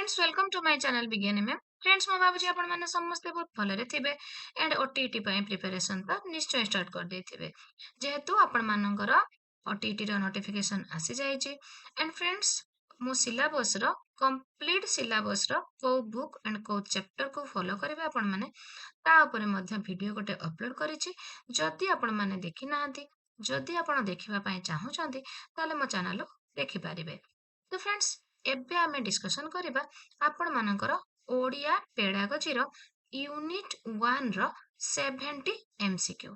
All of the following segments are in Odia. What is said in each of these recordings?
Friends welcome to my channel विज्ञानी मैम। फ्रेंड्स मैं भाबुची आपण माने समस्ते बहुत भलरे थिबे एंड ओटीटी पई प्रिपरेशन तो निश्चय स्टार्ट कर देथिबे जेहेतु आपण मानकर ओटीटी रो नोटिफिकेशन आसी जाय छि। एंड फ्रेंड्स मो सिलेबस रो कंप्लीट सिलेबस रो को बुक एंड को चैप्टर को फॉलो करबे आपण माने ता ऊपर मध्ये वीडियो गोटे अपलोड करि छि। जदि आपण माने देखि नाहंती जदि आपण देखिबा पई चाहू छंती ताले मो चैनल देखि पारिबे। तो फ्रेंड्स एबे आमे डिस्कशन करिबा आपण मानकर ओडिया पेडागोजी रो यूनिट 1 रो 70 एमसीक्यू।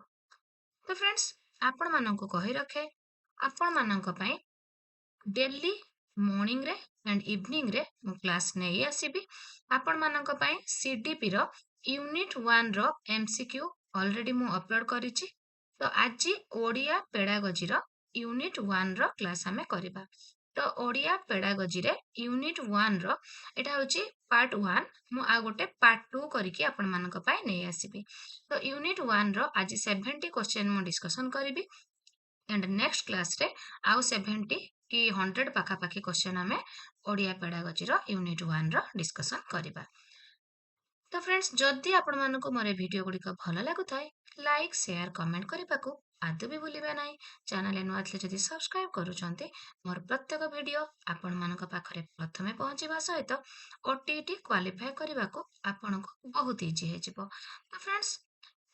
तो फ्रेंड्स आपण माननको कहि रखे आपण मानक पई डेली मॉर्निंग रे एंड इवनिंग रे मु क्लास नै आसीबी। आपण मानक पई सीडीपी रो यूनिट 1 रो एमसीक्यू ऑलरेडी मु अपलोड करिछि। तो आज ओडिया पेडागोजी रो यूनिट 1 रो क्लास हमें करिबा। तो ओडिया पेडागोजी रे यूनिट 1 रो एटा होची पार्ट 1 मु आ गोटे पार्ट 2 करिकि आपण मानक पई नै आसीबी। तो यूनिट 1 रो आज 70 क्वेश्चन मु डिस्कशन करिबी एंड नेक्स्ट क्लास रे आउ 70 कि 100 पाखा पाखी क्वेश्चन हमें ओडिया पेडागोजी रो यूनिट 1 रो डिस्कशन करिबा। तो फ्रेंड्स जदि आपण मानको मोरे वीडियो गुडी भल लागुथाय लाइक शेयर कमेंट करबाकू आदौ भी भूलिबा नाही। चैनल नुआ थे जदि सब्सक्राइब करूछंती मोर प्रत्येक वीडियो आपण मानक पाखरे प्रथमे पहुंचीबा सहित ओटीटी क्वालिफाई करबाकू आपनको बहुत इजी हे जिवो। तो फ्रेंड्स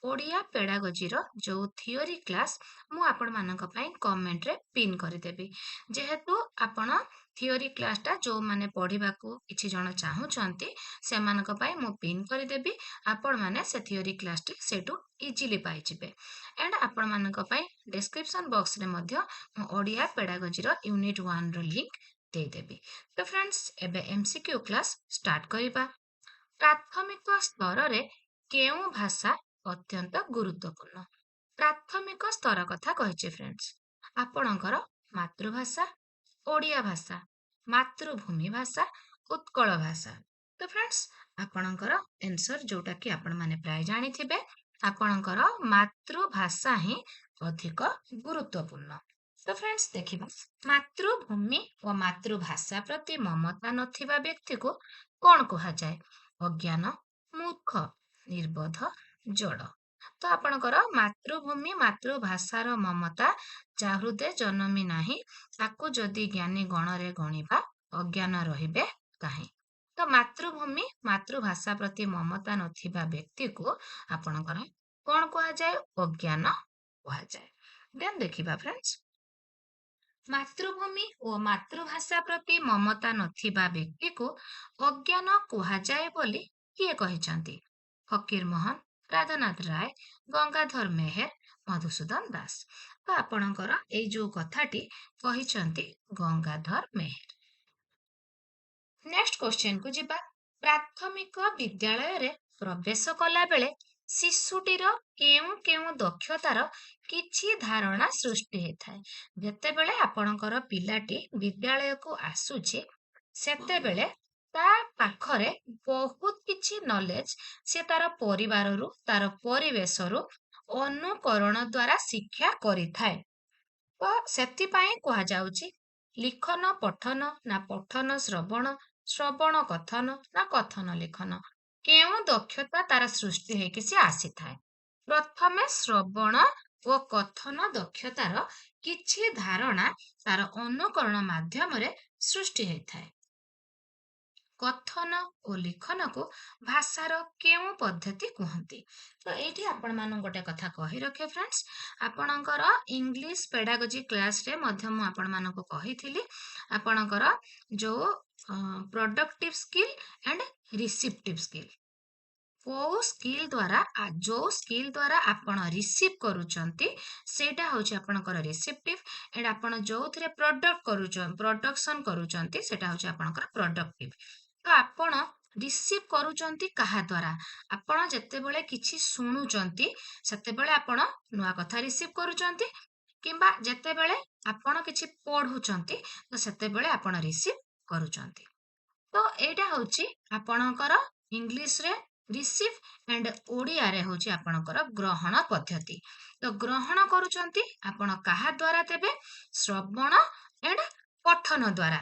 ओडिया पेडागोजी रो जो थियोरी क्लास मु आपण मानक पई कमेंट रे पिन कर देबी। जेहेतु आपण थियोरी क्लास टा जो माने पढिबा को किछि जण चाहू छंती से मानक पई मु पिन कर देबी। आपण माने से थियोरी क्लास टी सेटू इजीली पाई जिवे एंड आपण मानक पई डिस्क्रिप्शन बॉक्स रे मध्य मु ओडिया पेडागोजी रो यूनिट 1 रो लिंक दे देबी। तो फ्रेंड्स एबे एमसीक्यू क्लास स्टार्ट करिबा। प्राथमिक स्तर रे केउ भाषा अत्यंत गुरुत्वपूर्ण। प्राथमिक स्तर कथा कहिचे फ्रेंड्स आपणकर मातृभाषा ओडिया भाषा मातृभूमि भाषा उत्कल भाषा। तो फ्रेंड्स आपणकर आंसर जोटा कि आपण माने प्राय जानि थिबे आपणकर मातृभाषा ही अधिक गुरुत्वपूर्ण। तो फ्रेंड्स देखिबा मातृभूमि और मातृभाषा प्रति ममता नथिबा व्यक्ति को कौन कहा जाए? अज्ञान मूर्ख निर्बोध जड़। तो आपणकर मातृभूमि मातृभाषार ममता जा हृदय जन्मी नाही ताकू जदि ज्ञानी गणरे गणिबा अज्ञान रहिबे काहे। तो मातृभूमि मातृभाषा प्रति ममता नथिबा व्यक्ति को आपणकर कौन कहा जाए? अज्ञान कहा जाए। देन देखिबा फ्रेंड्स मातृभूमि और मातृभाषा प्रति ममता नथिबा व्यक्ति को अज्ञान कहा जाए बोली किए कहिसंती? फकीर मोहन राधानाथ राय गंगाधर मेहर मधुसूदन दास। तो आपणकर ए जो कथाटी कहिसंती गंगाधर मेहर। नेक्स्ट क्वेश्चन को जिबा प्राथमिक विद्यालय रे प्रवेश कला बेले शिशुटीर केउ केउ दक्षतार किछि धारणा सृष्टि हेथाय। जेते बेले आपणकर पिलाटी विद्यालय को आसुचे सेते बेले ता पाखरे बहुत किछि नॉलेज से तार परिवार रु तार परिवेश रु अनुकरण द्वारा शिक्षा करिथाय। तो सेति पई कहा जाउची लिखन पठन ना पठन श्रवण श्रवण कथन ना कथन लिखन केउ दक्षता तार सृष्टि हेकि से आसी थाए। प्रथमे श्रवण ओ कथन दक्षतार किछि धारणा तार अनुकरण माध्यम रे सृष्टि हेथाए। कथन और लिखन को भाषार केउ पद्धति कहती? तो ये आपण मान गोटे कथा कही रखे फ्रेंड्स आपणकर इंग्लिश पेडागोजी क्लास रे मध्य मु आपण मानको कहिथिली आपणकर जो प्रोडक्टिव स्किल एंड रिसीप्टिव स्किल को स्किल द्वारा जो स्किल द्वारा आपण रिसीव करूचंती सेटा होची आपणकर रिसीप्टिव एंड आपण जो थरे प्रोडक्ट करूचन प्रोडक्शन करूचंती सेटा होची आपणकर प्रोडक्टिव। तो आपण रिसीव करूचंती कहा द्वारा आपण जत्ते बेले किछि सुनुचंती सेते बेले आपण नुआ कथा रिसीव करूचंती किंबा जत्ते बेले आपण किछि पढुचंती तो सेते बेले आपण रिसीव करूचंती। तो एटा होची आपणकर इंग्लिश रे रिसीव एंड ओडिया रे होची आपणकर ग्रहण पद्धति। तो ग्रहण करूचंती आपण कहा द्वारा तेबे श्रवण एंड पठन द्वारा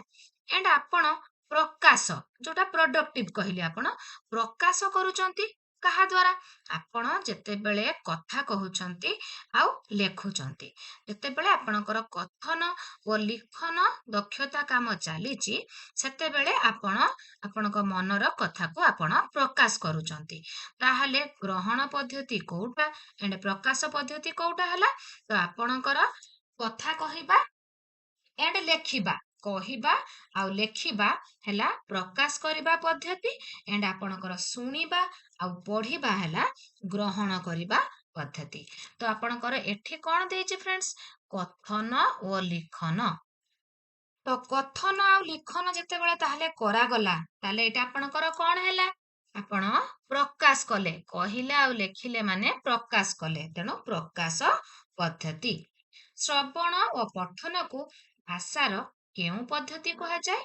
एंड आपण ପ୍ରକାଶ ଯୋଉଟା ପ୍ରଡକ୍ଟିଭ କହିଲେ ଆପଣ ପ୍ରକାଶ କରୁଛନ୍ତି କାହା ଦ୍ୱାରା ଆପଣ ଯେତେବେଳେ କଥା କହୁଛନ୍ତି ଆଉ ଲେଖୁଛନ୍ତି ଯେତେବେଳେ ଆପଣଙ୍କର କଥନ ଓ ଲିଖନ ଦକ୍ଷତା କାମ ଚାଲିଛି ସେତେବେଳେ ଆପଣ ଆପଣଙ୍କ ମନର କଥାକୁ ଆପଣ ପ୍ରକାଶ କରୁଛନ୍ତି ତାହେଲେ ଗ୍ରହଣ ପଦ୍ଧତି କୋଉଟା ଏଣ୍ଡ ପ୍ରକାଶ ପଦ୍ଧତି କୋଉଟା ହେଲା ତ ଆପଣଙ୍କର କଥା କହିବା ଏଣ୍ଡ ଲେଖିବା କହିବା ଆଉ ଲେଖିବା ହେଲା ପ୍ରକାଶ କରିବା ପଦ୍ଧତି ଏଣ୍ଡ ଆପଣଙ୍କର ଶୁଣିବା ଆଉ ପଢିବା ହେଲା ଗ୍ରହଣ କରିବା ପଦ୍ଧତି ତ ଆପଣଙ୍କର ଏଠି କଣ ଦେଇଛି ଫ୍ରେଣ୍ଡସ୍ କଥନ ଓ ଲିଖନ ତ କଥନ ଆଉ ଲିଖନ ଯେତେବେଳେ ତାହେଲେ କରାଗଲା ତାହେଲେ ଏଇଟା ଆପଣଙ୍କର କଣ ହେଲା ଆପଣ ପ୍ରକାଶ କଲେ କହିଲେ ଆଉ ଲେଖିଲେ ମାନେ ପ୍ରକାଶ କଲେ ତେଣୁ ପ୍ରକାଶ ପଦ୍ଧତି ଶ୍ରବଣ ଓ ପଠନକୁ ଭାଷାର କେଉଁ ପଦ୍ଧତି କୁହାଯାଏ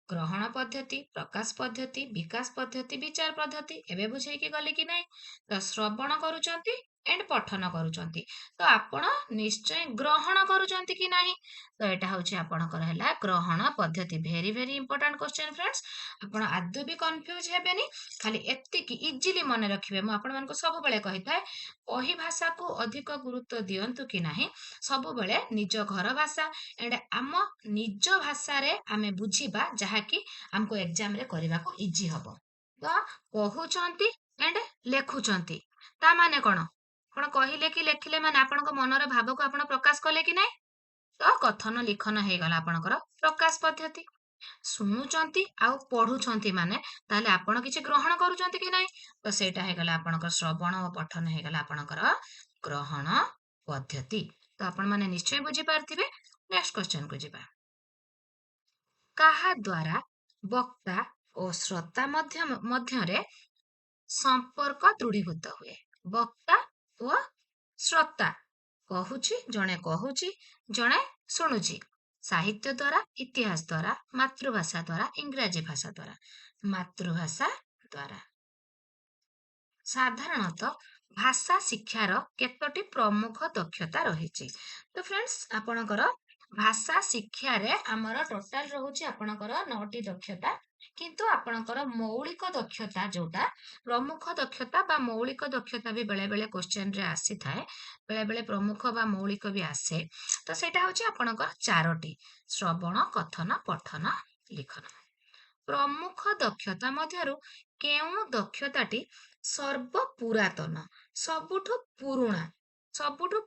ଗ୍ରହଣ ପଦ୍ଧତି ପ୍ରକାଶ ପଦ୍ଧତି ବିକାଶ ପଦ୍ଧତି ବିଚାର ପଦ୍ଧତି ଏବେ ବୁଝେଇକି ଗଲି କି ନାହିଁ ତ ଶ୍ରବଣ କରୁଛନ୍ତି ଏଣ୍ଡ ପଠନ କରୁଛନ୍ତି ତ ଆପଣ ନିଶ୍ଚୟ ଗ୍ରହଣ କରୁଛନ୍ତି କି ନାହିଁ ତ ଏଇଟା ହଉଛି ଆପଣଙ୍କର ହେଲା ଗ୍ରହଣ ପଦ୍ଧତି very very important question friends ଆପଣ ଆଦୌ ବି କନଫ୍ୟୁଜ ହେବେନି ଖାଲି ଏତିକି ଇଜିଲି ମନେ ରଖିବେ ମୁଁ ଆପଣମାନଙ୍କୁ ସବୁବେଳେ କହିଥାଏ ବହି ଭାଷାକୁ ଅଧିକ ଗୁରୁତ୍ୱ ଦିଅନ୍ତୁ କି ନାହିଁ ସବୁବେଳେ ନିଜ ଘର ଭାଷା ଏଣ୍ଡ ଆମ ନିଜ ଭାଷାରେ ଆମେ ବୁଝିବା ଯାହାକି ଆମକୁ ଏକ୍ଜାମ ରେ କରିବାକୁ ଇଜି ହବ ତ କହୁଛନ୍ତି ଏଣ୍ଡ ଲେଖୁଛନ୍ତି ତା ମାନେ କଣ ଆପଣ କହିଲେ କି ଲେଖିଲେ ମାନେ ଆପଣଙ୍କ ମନର ଭାବକୁ ଆପଣ ପ୍ରକାଶ କଲେ କି ନାହିଁ ତ କଥନ ଲିଖନ ହେଇଗଲା ଆପଣଙ୍କର ପ୍ରକାଶ ପଦ୍ଧତି ଶୁଣୁଛନ୍ତି ଆଉ ପଢୁଛନ୍ତି ମାନେ ତାହେଲେ ଆପଣ କିଛି ଗ୍ରହଣ କରୁଛନ୍ତି କି ନାହିଁ ତ ସେଇଟା ହେଇଗଲା ଆପଣଙ୍କର ଶ୍ରବଣ ଓ ପଠନ ହେଇଗଲା ଆପଣଙ୍କର ଗ୍ରହଣ ପଦ୍ଧତି ତ ଆପଣ ମାନେ ନିଶ୍ଚୟ ବୁଝିପାରିଥିବେ ନେକ୍ସଟ କ୍ୱେଶ୍ଚନ କୁ ଯିବା କାହା ଦ୍ୱାରା ବକ୍ତା ଓ ଶ୍ରୋତା ମଧ୍ୟରେ ସମ୍ପର୍କ ଦୃଢୀଭୂତ ହୁଏ ବକ୍ତା ଓ ଶ୍ରୋତା କହୁଛି ଜଣେ ଶୁଣୁଛି ସାହିତ୍ୟ ଦ୍ୱାରା ଇତିହାସ ଦ୍ୱାରା ମାତୃଭାଷା ଦ୍ୱାରା ଇଂରାଜୀ ଭାଷା ଦ୍ୱାରା ମାତୃଭାଷା ଦ୍ୱାରା ସାଧାରଣତଃ ଭାଷା ଶିକ୍ଷାର କେତୋଟି ପ୍ରମୁଖ ଦକ୍ଷତା ରହିଛି ତ ଫ୍ରେଣ୍ଡସ୍ ଆପଣଙ୍କର ଭାଷା ଶିକ୍ଷାରେ ଆମର ଟୋଟାଲ ରହୁଛି ଆପଣଙ୍କର 9ଟି ଦକ୍ଷତା କିନ୍ତୁ ଆପଣଙ୍କର ମୌଳିକ ଦକ୍ଷତା ଯୋଉଟା ପ୍ରମୁଖ ଦକ୍ଷତା ବା ମୌଳିକ ଦକ୍ଷତା ବି ବେଳେ ବେଳେ କ୍ୱେଶ୍ଚନ ରେ ଆସିଥାଏ ବେଳେ ବେଳେ ପ୍ରମୁଖ ବା ମୌଳିକ ବି ଆସେ ତ ସେଇଟା ହଉଛି ଆପଣଙ୍କର 4ଟି ଶ୍ରବଣ କଥନ ପଠନ ଲିଖନ ପ୍ରମୁଖ ଦକ୍ଷତା ମଧ୍ୟରୁ କେଉଁ ଦକ୍ଷତାଟି ସର୍ବ ପୁରାତନ ସବୁଠୁ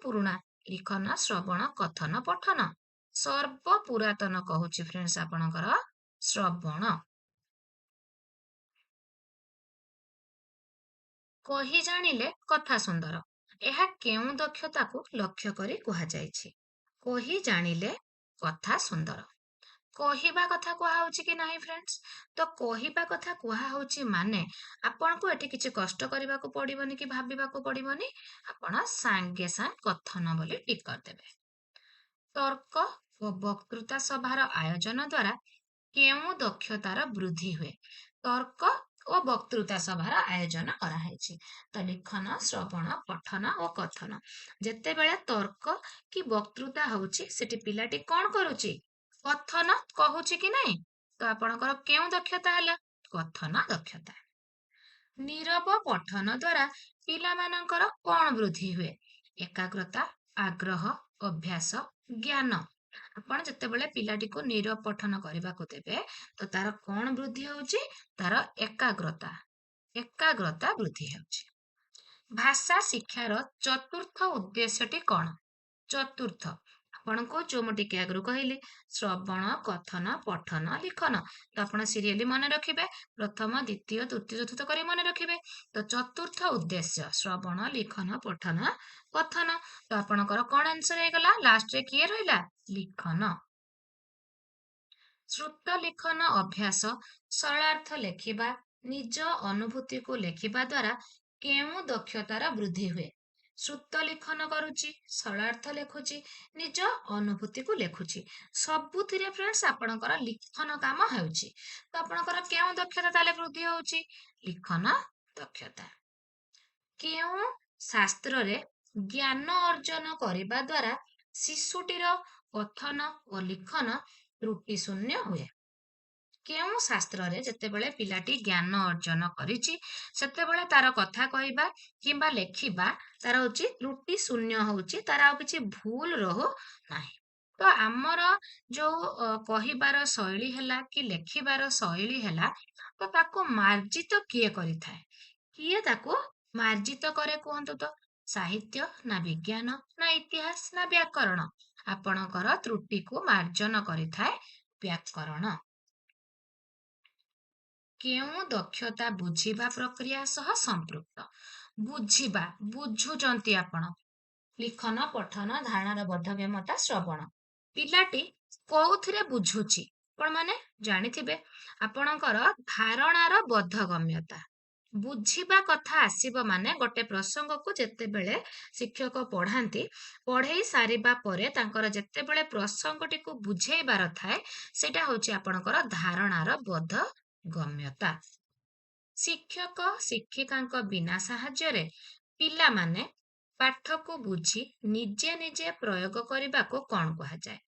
ପୁରୁଣା ଲିଖନ ଶ୍ରବଣ କଥନ ପଠନ ସର୍ବ ପୁରାତନ କହୁଛି ଫ୍ରେଣ୍ଡସ୍ ଆପଣଙ୍କର ଶ୍ରବଣ କହି ଜାଣିଲେ କଥା ସୁନ୍ଦର ଏହା କେଉଁ ଦକ୍ଷତାକୁ ଲକ୍ଷ୍ୟ କରି କୁହାଯାଇଛି କହି ଜାଣିଲେ କଥା ସୁନ୍ଦର କହିବା କଥା କୁହାହଉଛି କି ନାହିଁ ଫ୍ରେଣ୍ଡସ୍ ତ କହିବା କଥା କୁହାହଉଛି ମାନେ ଆପଣଙ୍କୁ ଏଠି କିଛି କଷ୍ଟ କରିବାକୁ ପଡିବନି କି ଭାବିବାକୁ ପଡିବନି ଆପଣ ସାଙ୍ଗେ ସାଙ୍ଗେ କଥନ ବୋଲି ଟିକ୍ କରିଦେବେ ତର୍କ ଓ ବକ୍ତୃତା ସଭାର ଆୟୋଜନ ଦ୍ୱାରା କେଉଁ ଦକ୍ଷତାର ବୃଦ୍ଧି ହୁଏ ତର୍କ ଓ ବକ୍ତୃତା ସଭାର ଆୟୋଜନ କରାହେଇଛି ତ ଲିଖନ ଶ୍ରବଣ ପଠନ ଓ କଥନ ଯେତେବେଳେ ତର୍କ କି ବକ୍ତୃତା ହଉଛି ସେଠି ପିଲାଟି କଣ କରୁଛି କଥନ କହୁଛି କି ନାଇଁ ତ ଆପଣଙ୍କର କେଉଁ ଦକ୍ଷତା ହେଲା କଥନ ଦକ୍ଷତା ନୀରବ ପଠନ ଦ୍ୱାରା ପିଲାମାନଙ୍କର କଣ ବୃଦ୍ଧି ହୁଏ ଏକାଗ୍ରତା ଆଗ୍ରହ ଅଭ୍ୟାସ ଜ୍ଞାନ ଆପଣ ଯେତେବେଳେ ପିଲାଟିକୁ ନୀରବ ପଠନ କରିବାକୁ ଦେବେ ତ ତାର କଣ ବୃଦ୍ଧି ହଉଛି ତାର ଏକାଗ୍ରତା ବୃଦ୍ଧି ହେଉଛି ଭାଷା ଶିକ୍ଷାର ଚତୁର୍ଥ ଉଦ୍ଦେଶ୍ୟଟି କଣ ଚତୁର୍ଥ ଆପଣଙ୍କୁ ଯୋଉ ମୁଁ ଟିକେ ଆଗରୁ କହିଲି ଶ୍ରବଣ କଥନ ପଠନ ଲିଖନ ତ ଆପଣ ସିରିଏଲି ମନେ ରଖିବେ ପ୍ରଥମ ଦ୍ୱିତୀୟ ତୃତୀୟ ଚତୁର୍ଥ କରି ମନେ ରଖିବେ ତ ଚତୁର୍ଥ ଉଦ୍ଦେଶ୍ୟ ଶ୍ରବଣ ଲିଖନ ପଠନ କଥନ ତ ଆପଣଙ୍କର କଣ ଆନ୍ସର ହେଇଗଲା ଲାଷ୍ଟରେ କିଏ ରହିଲା ଲିଖନ ଶ୍ରୁତ ଲିଖନ ଅଭ୍ୟାସ ସରଳାର୍ଥ ଲେଖିବା ନିଜ ଅନୁଭୂତିକୁ ଲେଖିବା ଦ୍ୱାରା କେଉଁ ଦକ୍ଷତାର ବୃଦ୍ଧି ହୁଏ ଶ୍ରୁତ ଲିଖନ କରୁଛି ସରଳାର୍ଥ ଲେଖୁଛି ନିଜ ଅନୁଭୂତିକୁ ଲେଖୁଛି ସବୁଥିରେ ଫ୍ରେଣ୍ଡସ୍ ଆପଣଙ୍କର ଲିଖନ କାମ ହେଉଛି ତ ଆପଣଙ୍କର କେଉଁ ଦକ୍ଷତା ତାହେଲେ ବୃଦ୍ଧି ହଉଛି ଲିଖନ ଦକ୍ଷତା କେଉଁ ଶାସ୍ତ୍ରରେ ଜ୍ଞାନ ଅର୍ଜନ କରିବା ଦ୍ୱାରା ଶିଶୁଟିର କଥନ ଓ ଲିଖନ ତ୍ରୁଟି ଶୂନ୍ୟ ହୁଏ କେଉଁ ଶାସ୍ତ୍ରରେ ଯେତେବେଳେ ପିଲାଟି ଜ୍ଞାନ ଅର୍ଜନ କରିଛି ସେତେବେଳେ ତାର କଥା କହିବା କିମ୍ବା ଲେଖିବା ତାର ହଉଛି ତ୍ରୁଟି ଶୂନ୍ୟ ହଉଛି, ତାର ଆଉ କିଛି ଭୁଲ ରହୁ ନାହିଁ। ତ ଆମର ଯୋଉ କହିବାର ଶୈଳୀ ହେଲା କି ଲେଖିବାର ଶୈଳୀ ହେଲା, ତ ତାକୁ ମାର୍ଜିତ କିଏ କରିଥାଏ? କିଏ ତାକୁ ମାର୍ଜିତ କରେ କୁହନ୍ତୁ ତ? ସାହିତ୍ୟ ନା ବିଜ୍ଞାନ ନା ଇତିହାସ ନା ବ୍ୟାକରଣ? ଆପଣଙ୍କର ତ୍ରୁଟିକୁ ମାର୍ଜନ କରିଥାଏ ବ୍ୟାକରଣ। କେଉଁ ଦକ୍ଷତା ବୁଝିବା ପ୍ରକ୍ରିୟା ସହ ସମ୍ପୃକ୍ତ? ବୁଝିବା, ବୁଝୁଛନ୍ତି ଆପଣ। ଲିଖନ, ପଠନ, ଧାରଣାର ବୋଧକ୍ଷମତା, ଶ୍ରବଣ। ପିଲାଟି କୋଉଥିରେ ବୁଝୁଛି? ଆପଣ ମାନେ ଜାଣିଥିବେ ଆପଣଙ୍କର ଧାରଣାର ବୋଧଗମ୍ୟତା। ବୁଝିବା କଥା ଆସିବ ମାନେ ଗୋଟେ ପ୍ରସଙ୍ଗକୁ ଯେତେବେଳେ ଶିକ୍ଷକ ପଢାନ୍ତି, ପଢେଇ ସାରିବା ପରେ ତାଙ୍କର ଯେତେବେଳେ ପ୍ରସଙ୍ଗଟିକୁ ବୁଝେଇବାର ଥାଏ, ସେଇଟା ହଉଛି ଆପଣଙ୍କର ଧାରଣାର ବୋଧଗମ୍ୟତା। ଶିକ୍ଷକ ଶିକ୍ଷିକାଙ୍କ ବିନା ସାହାଯ୍ୟରେ ପିଲାମାନେ ପାଠକୁ ବୁଝି ନିଜେ ନିଜେ ପ୍ରୟୋଗ କରିବାକୁ କଣ କୁହାଯାଏ?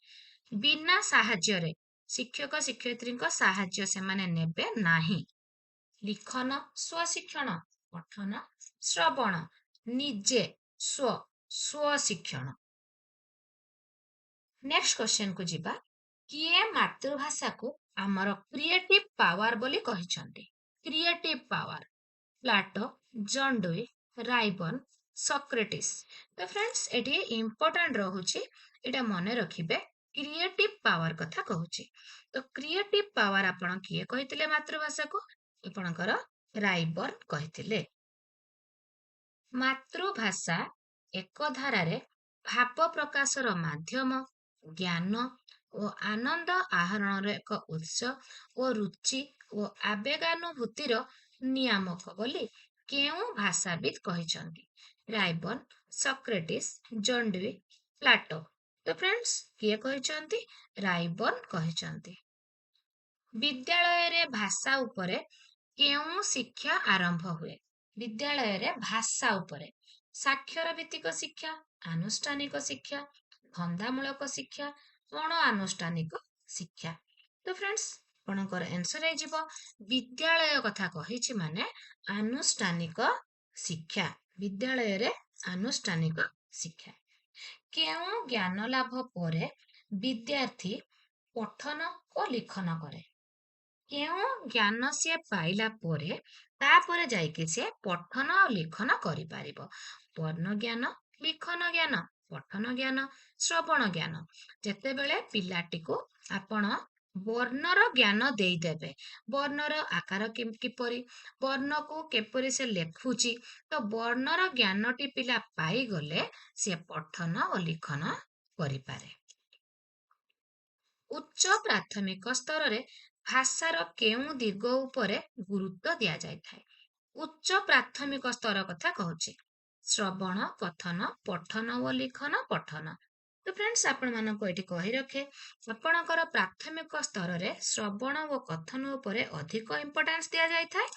ବିନା ସାହାଯ୍ୟରେ ଶିକ୍ଷକ ଶିକ୍ଷୟିତ୍ରୀଙ୍କ ସାହାଯ୍ୟ ସେମାନେ ନେବେ ନାହିଁ। ଲିଖନ, ସ୍ୱଶିକ୍ଷଣ, ପଠନ, ଶ୍ରବଣ, ନିଜେ, ସ୍ୱଶିକ୍ଷଣ। ନେକ୍ସଟ କ୍ୱେଶ୍ଚନ କୁ ଯିବା। କିଏ ମାତୃଭାଷାକୁ ଆମର କ୍ରିଏଟିଭ ପାୱାର ବୋଲି କହିଛନ୍ତି? Creative power. Plato, John Dewey, ରାଇବନ୍, ସକ୍ରେଟିସ୍। ତ ଫ୍ରେଣ୍ଡସ୍ ଏଠି ଇମ୍ପୋର୍ଟାଣ୍ଟ ରହୁଛି, ଏଇଟା ମନେ ରଖିବେ, କ୍ରିଏଟିଭ ପାୱାର କଥା କହୁଛି। ତ କ୍ରିଏଟିଭ ପାୱାର ଆପଣ କିଏ କହିଥିଲେ ମାତୃଭାଷାକୁ? ଆପଣଙ୍କର ରାଇବନ୍ କହିଥିଲେ। ମାତୃଭାଷା ଏକ ଧାରାରେ ଭାବ ପ୍ରକାଶର ମାଧ୍ୟମ, ଜ୍ଞାନ ଓ ଆନନ୍ଦ ଆହରଣର ଏକ ଉତ୍ସ ଓ ରୁଚି ଓ ଆବେଗାନୁଭୂତିର ନିୟାମକ ବୋଲି କେଉଁ ଭାଷାବିତ୍ କହିଛନ୍ତି? ରାଇବନ୍, ସକ୍ରେଟିସ୍, ଜନ୍ ଡୁଇ, ପ୍ଲାଟୋ। ତ ଫ୍ରେଣ୍ଡସ୍ କିଏ କହିଛନ୍ତି? ରାଇବନ୍ କହିଛନ୍ତି। ବିଦ୍ୟାଳୟରେ ଭାଷା ଉପରେ କେଉଁ ଶିକ୍ଷା ଆରମ୍ଭ ହୁଏ? ବିଦ୍ୟାଳୟରେ ଭାଷା ଉପରେ ସାକ୍ଷର ଭିତ୍ତିକ ଶିକ୍ଷା, ଆନୁଷ୍ଠାନିକ ଶିକ୍ଷା, ଧନ୍ଦାମୂଳକ ଶିକ୍ଷା, ଅଣଆନୁଷ୍ଠାନିକ ଶିକ୍ଷା। ତ ଫ୍ରେଣ୍ଡସ୍ ଆପଣଙ୍କର ଆନ୍ସର ହେଇଯିବ, ବିଦ୍ୟାଳୟ କଥା କହିଛି ମାନେ ଆନୁଷ୍ଠାନିକ ଶିକ୍ଷା। ବିଦ୍ୟାଳୟରେ ଆନୁଷ୍ଠାନିକ ଶିକ୍ଷା। କେଉଁ ଜ୍ଞାନ ଲାଭ ପରେ ବିଦ୍ୟାର୍ଥୀ ପଠନ ଓ ଲିଖନ କରେ? କେଉଁ ଜ୍ଞାନ ସିଏ ପାଇଲା ପରେ ତାପରେ ଯାଇକି ସିଏ ପଠନ ଆଉ ଲିଖନ କରିପାରିବ? ବର୍ଣ୍ଣ ଜ୍ଞାନ, ଲିଖନ ଜ୍ଞାନ, ପଠନ ଜ୍ଞାନ, ଶ୍ରବଣ ଜ୍ଞାନ। ଯେତେବେଳେ ପିଲାଟିକୁ ଆପଣ ବର୍ଣ୍ଣର ଜ୍ଞାନ ଦେଇଦେବେ, ବର୍ଣ୍ଣର ଆକାର କିପରି, ବର୍ଣ୍ଣକୁ କିପରି ସେ ଲେଖୁଛି, ତ ବର୍ଣ୍ଣର ଜ୍ଞାନଟି ପିଲା ପାଇଗଲେ ସିଏ ପଠନ ଓ ଲିଖନ କରିପାରେ। ଉଚ୍ଚ ପ୍ରାଥମିକ ସ୍ତରରେ ଭାଷାର କେଉଁ ଦିଗ ଉପରେ ଗୁରୁତ୍ୱ ଦିଆଯାଇଥାଏ? ଉଚ୍ଚ ପ୍ରାଥମିକ ସ୍ତର କଥା କହୁଛି। ଶ୍ରବଣ, କଥନ, ପଠନ ଓ ଲିଖନ, ପଠନ। ତ ଫ୍ରେଣ୍ଡସ୍ ଆପଣମାନଙ୍କୁ ଏଠି କହି ରଖେ, ଆପଣଙ୍କର ପ୍ରାଥମିକ ସ୍ତରରେ ଶ୍ରବଣ ଓ କଥନ ଉପରେ ଅଧିକ ଇମ୍ପୋର୍ଟାନ୍ସ ଦିଆଯାଇଥାଏ।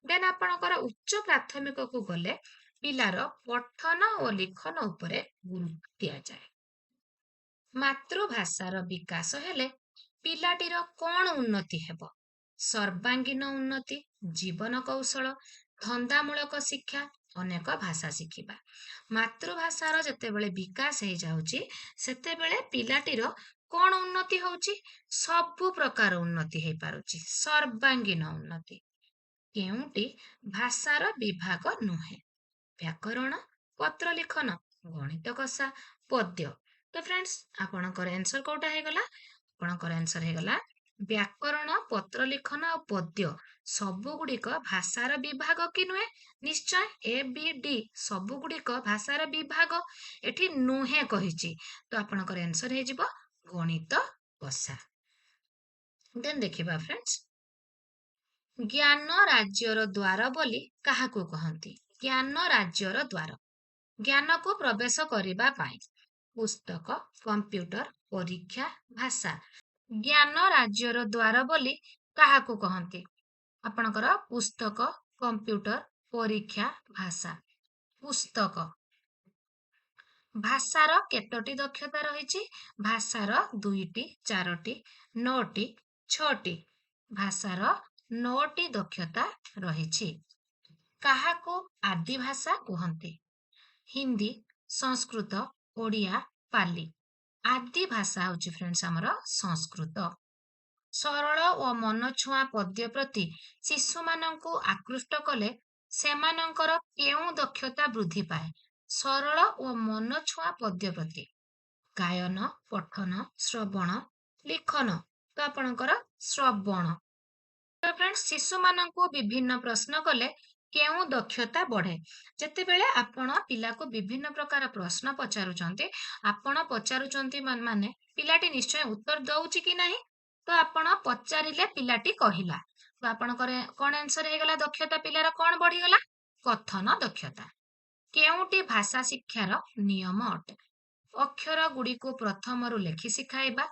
ଦେନ୍ ଆପଣଙ୍କର ଉଚ୍ଚ ପ୍ରାଥମିକକୁ ଗଲେ ପିଲାର ପଠନ ଓ ଲିଖନ ଉପରେ ଗୁରୁତ୍ୱ ଦିଆଯାଏ। ମାତୃଭାଷାର ବିକାଶ ହେଲେ ପିଲାଟିର କଣ ଉନ୍ନତି ହେବ? ସର୍ବାଙ୍ଗୀନ ଉନ୍ନତି, ଜୀବନ କୌଶଳ, ଧନ୍ଦାମୂଳକ ଶିକ୍ଷା, ଅନେକ ଭାଷା ଶିଖିବା। ମାତୃଭାଷାର ଯେତେବେଳେ ବିକାଶ ହେଇଯାଉଛି ସେତେବେଳେ ପିଲାଟିର କଣ ଉନ୍ନତି ହଉଛି? ସବୁ ପ୍ରକାର ଉନ୍ନତି ହେଇପାରୁଛି, ସର୍ବାଙ୍ଗୀନ ଉନ୍ନତି। କେଉଁଟି ଭାଷାର ବିଭାଗ ନୁହେଁ? ବ୍ୟାକରଣ, ପତ୍ର ଲିଖନ, ଗଣିତ କଷା, ପଦ୍ୟ। ତ ଫ୍ରେଣ୍ଡସ୍ ଆପଣଙ୍କର ଆନ୍ସର କୋଉଟା ହେଇଗଲା? ଆପଣଙ୍କର ଆନ୍ସର ହେଇଗଲା ବ୍ୟାକରଣ, ପତ୍ର ଲିଖନ ଆଉ ପଦ୍ୟ ସବୁଗୁଡିକ ଭାଷାର ବିଭାଗ କି ନୁହେଁ? ନିଶ୍ଚୟ, ଏ ବି ଡି ସବୁଗୁଡିକ ଭାଷାର ବିଭାଗ। ଏଠି ନୁହେଁ କହିଛି, ତ ଆପଣଙ୍କର ଆନ୍ସର ହେଇଯିବ ଗଣିତ କଷା। ଦେନ୍ ଦେଖିବା ଫ୍ରେଣ୍ଡସ୍, ଜ୍ଞାନ ରାଜ୍ୟର ଦ୍ୱାର ବୋଲି କାହାକୁ କହନ୍ତି? ଜ୍ଞାନ ରାଜ୍ୟର ଦ୍ୱାର। ଜ୍ଞାନକୁ ପ୍ରବେଶ କରିବା ପାଇଁ ପୁସ୍ତକ, କମ୍ପ୍ୟୁଟର, ପରୀକ୍ଷା, ଭାଷା। ଜ୍ଞାନ ରାଜ୍ୟର ଦ୍ୱାର ବୋଲି କାହାକୁ କହନ୍ତି? ଆପଣଙ୍କର ପୁସ୍ତକ, କମ୍ପ୍ୟୁଟର, ପରୀକ୍ଷା, ଭାଷା। ପୁସ୍ତକ। ଭାଷାର କେତୋଟି ଦକ୍ଷତା ରହିଛି? ଭାଷାର 2ଟି, 4ଟି, 9ଟି, 6ଟି। ଭାଷାର 9ଟି ଦକ୍ଷତା ରହିଛି। କାହାକୁ ଆଦି ଭାଷା କୁହନ୍ତି? ହିନ୍ଦୀ, ସଂସ୍କୃତ, ଓଡ଼ିଆ, ପାଲି। ଆଦି ଭାଷା ହଉଛି ଫ୍ରେଣ୍ଡସ୍ ଆମର ସଂସ୍କୃତ। ସରଳ ଓ ମନଛୁଆଁ ପଦ୍ୟ ପ୍ରତି ଶିଶୁମାନଙ୍କୁ ଆକୃଷ୍ଟ କଲେ ସେମାନଙ୍କର କେଉଁ ଦକ୍ଷତା ବୃଦ୍ଧି ପାଏ? ସରଳ ଓ ମନଛୁଆଁ ପଦ୍ୟ ପ୍ରତି ଗାୟନ, ପଠନ, ଶ୍ରବଣ, ଲିଖନ। ତ ଆପଣଙ୍କର ଶ୍ରବଣ। ତ ଫ୍ରେଣ୍ଡସ୍ ଶିଶୁମାନଙ୍କୁ ବିଭିନ୍ନ ପ୍ରଶ୍ନ କଲେ କେଉଁ ଦକ୍ଷତା ବଢେ? ଯେତେବେଳେ ଆପଣ ପିଲାକୁ ବିଭିନ୍ନ ପ୍ରକାର ପ୍ରଶ୍ନ ପଚାରୁଛନ୍ତି, ଆପଣ ପଚାରୁଛନ୍ତି ମାନେ ପିଲାଟି ନିଶ୍ଚୟ ଉତ୍ତର ଦଉଛି କି ନାହିଁ? ତ ଆପଣ ପଚାରିଲେ ପିଲାଟି କହିଲା, ତ ଆପଣଙ୍କର କଣ ଆନ୍ସର ହେଇଗଲା? ଦକ୍ଷତା ପିଲାର କଣ ବଢିଗଲା? କଥନ ଦକ୍ଷତା। କେଉଁଟି ଭାଷା ଶିକ୍ଷାର ନିୟମ ଅଟେ? ଅକ୍ଷର ଗୁଡ଼ିକୁ ପ୍ରଥମରୁ ଲେଖି ଶିଖାଇବା,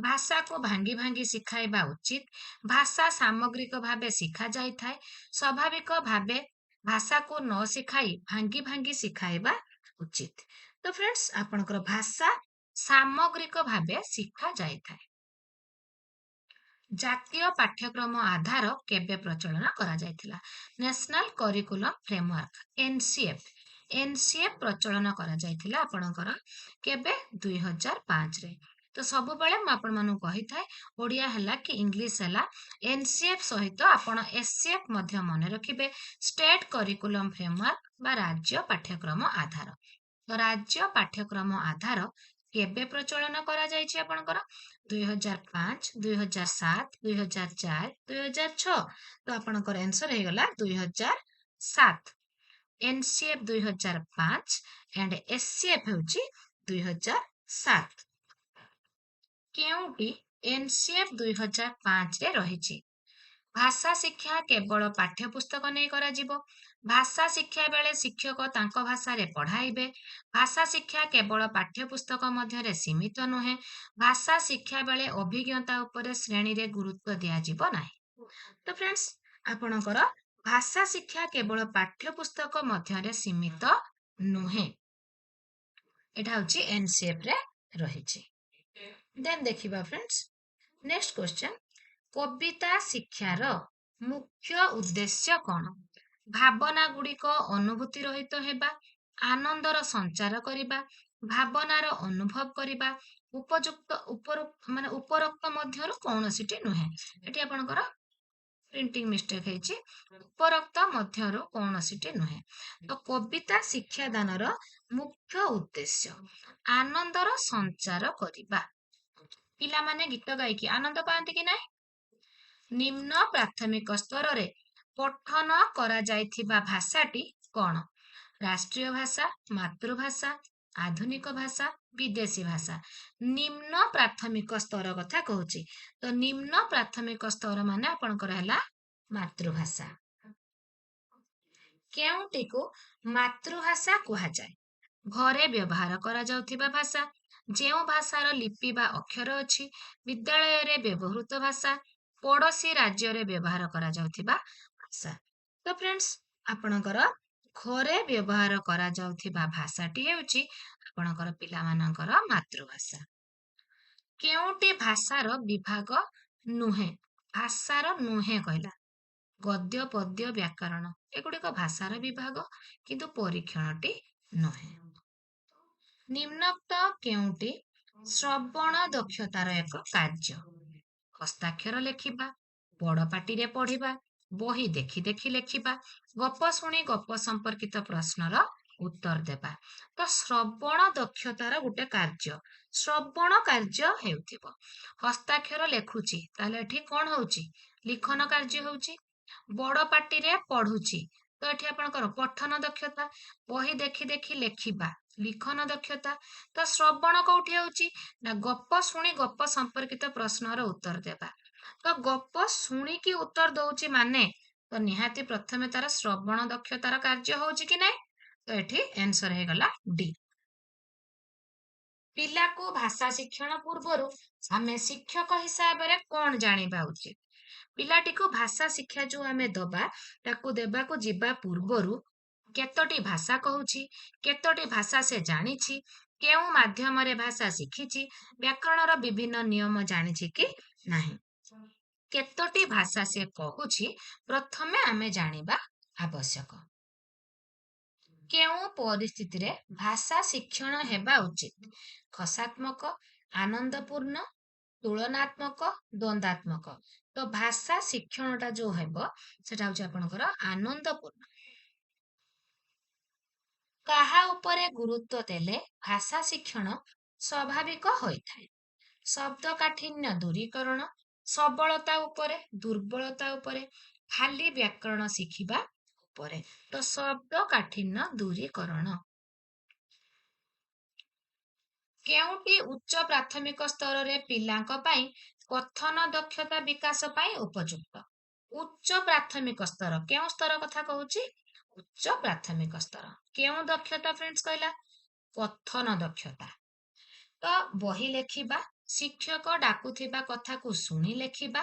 ଭାଷାକୁ ଭାଙ୍ଗି ଭାଙ୍ଗି ଶିଖାଇବା ଉଚିତ, ଭାଷା ସାମଗ୍ରିକ ଭାବେ ଶିଖା ଯାଇଥାଏ, ସ୍ୱାଭାବିକ ଭାବେ ଭାଷାକୁ ନ ଶିଖାଇ ଭାଙ୍ଗି ଭାଙ୍ଗି ଶିଖାଇବା ଉଚିତ। ତ ଫ୍ରେଣ୍ଡସ୍ ଆପଣଙ୍କର ଭାଷା ସାମଗ୍ରିକ ଭାବେ ଶିଖା ଯାଇଥାଏ। ଜାତୀୟ ପାଠ୍ୟକ୍ରମ ଆଧାର କେବେ ପ୍ରଚଳନ କରାଯାଇଥିଲା? National curriculum framework NCF. NCF ପ୍ରଚଳନ କରାଯାଇଥିଲା ଆପଣଙ୍କର କେବେ? 2005ରେ। ତ ସବୁବେଳେ ମୁଁ ଆପଣମାନଙ୍କୁ କହିଥାଏ, ଓଡ଼ିଆ ହେଲା କି ଇଂଲିଶ ହେଲା, ଏନସିଏଫ ସହିତ ଆପଣ ଏସସିଏଫ ମଧ୍ୟ ମନେ ରଖିବେ, ଷ୍ଟେଟ କରିକୁଲମ ଫ୍ରେମୱାର୍କ ବା ରାଜ୍ୟ ପାଠ୍ୟକ୍ରମ ଆଧାର। ତ ରାଜ୍ୟ ପାଠ୍ୟକ୍ରମ ଆଧାର କେବେ ପ୍ରଚଳନ କରାଯାଇଛି ଆପଣଙ୍କର? 2005, 2007, 2004, 2006। ତ ଆପଣଙ୍କର ଆନ୍ସର ହେଇଗଲା 2007। ଏନସିଏଫ 2005 and ଏସସିଏଫ ହେଉଛି 2007। କେଉଁଟି ଏନସିଏଫ 2005ରେ ରହିଛି? ଭାଷା ଶିକ୍ଷା କେବଳ ପାଠ୍ୟପୁସ୍ତକ ନେଇ କରାଯିବ। ଭାଷା ଶିକ୍ଷା ବେଳେ ଶିକ୍ଷକ ତାଙ୍କ ଭାଷାରେ ପଢ଼ାଇବେ। ଭାଷା ଶିକ୍ଷା କେବଳ ପାଠ୍ୟପୁସ୍ତକ ମଧ୍ୟରେ ସୀମିତ ନୁହେଁ। ଭାଷା ଶିକ୍ଷା ବେଳେ ଅଭିଜ୍ଞତା ଉପରେ ଶ୍ରେଣୀରେ ଗୁରୁତ୍ୱ ଦିଆଯିବ ନାହିଁ। ତ ଫ୍ରେଣ୍ଡସ୍ ଆପଣଙ୍କର ଭାଷା ଶିକ୍ଷା କେବଳ ପାଠ୍ୟପୁସ୍ତକ ମଧ୍ୟରେ ସୀମିତ ନୁହେଁ। ଏଟା ହଉଛି ଏନସିଏଫ ରେ ରହିଛି। ଦେନ୍ ଦେଖିବା ଫ୍ରେଣ୍ଡସ୍ ନେକ୍ସଟ କ୍ୱେଶ୍ଚନ, କବିତା ଶିକ୍ଷାର ମୁଖ୍ୟ ଉଦ୍ଦେଶ୍ୟ କଣ? ଭାବନା ଗୁଡ଼ିକ ଅନୁଭୂତି ରହିତ ହେବା, ଆନନ୍ଦର ସଞ୍ଚାର କରିବା, ଭାବନାର ଅନୁଭବ କରିବା, ଉପରୋକ୍ତ ମଧ୍ୟରୁ କୌଣସିଟି ନୁହେଁ। ଏଠି ଆପଣଙ୍କର ପ୍ରିଣ୍ଟିଂ ମିଷ୍ଟେକ୍ ହେଇଛି, ଉପରୋକ୍ତ ମଧ୍ୟରୁ କୌଣସିଟି ନୁହେଁ। ତ କବିତା ଶିକ୍ଷାଦାନର ମୁଖ୍ୟ ଉଦ୍ଦେଶ୍ୟ ଆନନ୍ଦର ସଞ୍ଚାର କରିବା। ପିଲାମାନେ ଗୀତ ଗାଇକି ଆନନ୍ଦ ପାଆନ୍ତି କି ନାହିଁ? ନିମ୍ନ ପ୍ରାଥମିକ ସ୍ତରରେ ପଠନ କରାଯାଇଥିବା ଭାଷାଟି କଣ? ରାଷ୍ଟ୍ରୀୟ ଭାଷା, ମାତୃଭାଷା, ଆଧୁନିକ ଭାଷା, ବିଦେଶୀ ଭାଷା। ନିମ୍ନ ପ୍ରାଥମିକ ସ୍ତର କଥା କହୁଛି। ତ ନିମ୍ନ ପ୍ରାଥମିକ ସ୍ତର ମାନେ ଆପଣଙ୍କର ହେଲା ମାତୃଭାଷା। କେଉଁଟିକୁ ମାତୃଭାଷା କୁହାଯାଏ? ଘରେ ବ୍ୟବହାର କରାଯାଉଥିବା ଭାଷା, ଯେଉଁ ଭାଷାର ଲିପି ବା ଅକ୍ଷର ଅଛି, ବିଦ୍ୟାଳୟରେ ବ୍ୟବହୃତ ଭାଷା, ପଡ଼ୋଶୀ ରାଜ୍ୟରେ ବ୍ୟବହାର କରାଯାଉଥିବା ଭାଷା। ତ ଫ୍ରେଣ୍ଡସ୍ ଆପଣଙ୍କର ଘରେ ବ୍ୟବହାର କରାଯାଉଥିବା ଭାଷାଟି ହେଉଛି ଆପଣଙ୍କର ପିଲାମାନଙ୍କର ମାତୃଭାଷା। କେଉଁଟି ଭାଷାର ବିଭାଗ ନୁହେଁ? ଭାଷାର ନୁହେଁ କହିଲା। ଗଦ୍ୟ, ପଦ୍ୟ, ବ୍ୟାକରଣ ଏଗୁଡିକ ଭାଷାର ବିଭାଗ, କିନ୍ତୁ ପରୀକ୍ଷଣଟି ନୁହେଁ। ନିମ୍ନୋକ୍ତ କେଉଁଟି ଶ୍ରବଣ ଦକ୍ଷତାର ଏକ କାର୍ଯ୍ୟ? ହସ୍ତାକ୍ଷର ଲେଖିବା, ବଡ଼ ପାଟିରେ ପଢିବା, ବହି ଦେଖି ଦେଖି ଲେଖିବା, ଗପ ଶୁଣି ଗପ ସମ୍ପର୍କିତ ପ୍ରଶ୍ନର ଉତ୍ତର ଦେବା। ତ ଶ୍ରବଣ ଦକ୍ଷତାର ଗୋଟେ କାର୍ଯ୍ୟ, ଶ୍ରବଣ କାର୍ଯ୍ୟ ହେଉଥିବ। ହସ୍ତାକ୍ଷର ଲେଖୁଛି, ତାହେଲେ ଏଠି କଣ ହଉଛି? ଲିଖନ କାର୍ଯ୍ୟ ହଉଛି। ବଡ଼ ପାଟିରେ ପଢୁଛି, ତ ଏଠି ଆପଣଙ୍କର ପଠନ ଦକ୍ଷତା। ବହି ଦେଖି ଦେଖି ଲେଖିବା, ଲିଖନ ଦକ୍ଷତା। ତ ଶ୍ରବଣ କୋଉଠି ହଉଛି? ନା ଗପ ଶୁଣି ଗପ ସମ୍ପର୍କିତ ପ୍ରଶ୍ନର ଉତ୍ତର ଦେବା। ତ ଗପ ଶୁଣିକି ଉତ୍ତର ଦଉଛି ମାନେ ତ ନିହାତି ପ୍ରଥମେ ତାର ଶ୍ରବଣ ଦକ୍ଷତାର କାର୍ଯ୍ୟ ହଉଛି କି ନାଇଁ? ତ ଏଠି ଆନ୍ସର ହେଇଗଲା ଡି। ପିଲାକୁ ଭାଷା ଶିକ୍ଷଣ ପୂର୍ବରୁ ଆମେ ଶିକ୍ଷକ ହିସାବରେ କଣ ଜାଣିବା ଉଚିତ? ପିଲାଟିକୁ ଭାଷା ଶିକ୍ଷା ଯୋଉ ଆମେ ଦବା, ତାକୁ ଦେବାକୁ ଯିବା ପୂର୍ବରୁ କେତୋଟି ଭାଷା କହୁଛି, କେତୋଟି ଭାଷା ସେ ଜାଣିଛି, କେଉଁ ମାଧ୍ୟମରେ ଭାଷା ଶିଖିଛି, ବ୍ୟାକରଣର ବିଭିନ୍ନ ନିୟମ ଜାଣିଛି କି ନାହିଁ। କେତୋଟି ଭାଷା ସେ କହୁଛି ପ୍ରଥମେ ଆମେ ଜାଣିବା ଆବଶ୍ୟକ। କେଉଁ ପରିସ୍ଥିତିରେ ଭାଷା ଶିକ୍ଷଣ ହେବା ଉଚିତ? ଖସାତ୍ମକ, ଆନନ୍ଦପୂର୍ଣ୍ଣ, ତୁଳନାତ୍ମକ, ଦ୍ୱନ୍ଦାତ୍ମକ। ତ ଭାଷା ଶିକ୍ଷଣଟା ଯୋଉ ହେବ ସେଟା ହଉଛି ଆପଣଙ୍କର ଆନନ୍ଦପୂର୍ଣ୍ଣ। କାହା ଉପରେ ଗୁରୁତ୍ୱ ଦେଲେ ଭାଷା ଶିକ୍ଷଣ ସ୍ୱାଭାବିକ ହୋଇଥାଏ? ଶବ୍ଦ କାଠିନ୍ୟ ଦୂରୀକରଣ, ସବଳତା ଉପରେ, ଦୁର୍ବଳତା ଉପରେ, ଖାଲି ବ୍ୟାକରଣ ଶିଖିବା ଉପରେ। ତ ଶବ୍ଦ କାଠିନ୍ୟ ଦୂରୀକରଣ। କେଉଁଟି ଉଚ୍ଚ ପ୍ରାଥମିକ ସ୍ତରରେ ପିଲାଙ୍କ ପାଇଁ କଥନ ଦକ୍ଷତା ବିକାଶ ପାଇଁ ଉପଯୁକ୍ତ? ଉଚ୍ଚ ପ୍ରାଥମିକ ସ୍ତର, କେଉଁ ସ୍ତର କଥା କହୁଛି? ଉଚ୍ଚ ପ୍ରାଥମିକ ସ୍ତର। କେଉଁ ଦକ୍ଷତା ଫ୍ରେଣ୍ଡସ୍ କହିଲା? କଥନ ଦକ୍ଷତା। ତ ବହି ଲେଖିବା, ଶିକ୍ଷକ ଡାକୁଥିବା କଥାକୁ ଶୁଣି ଲେଖିବା,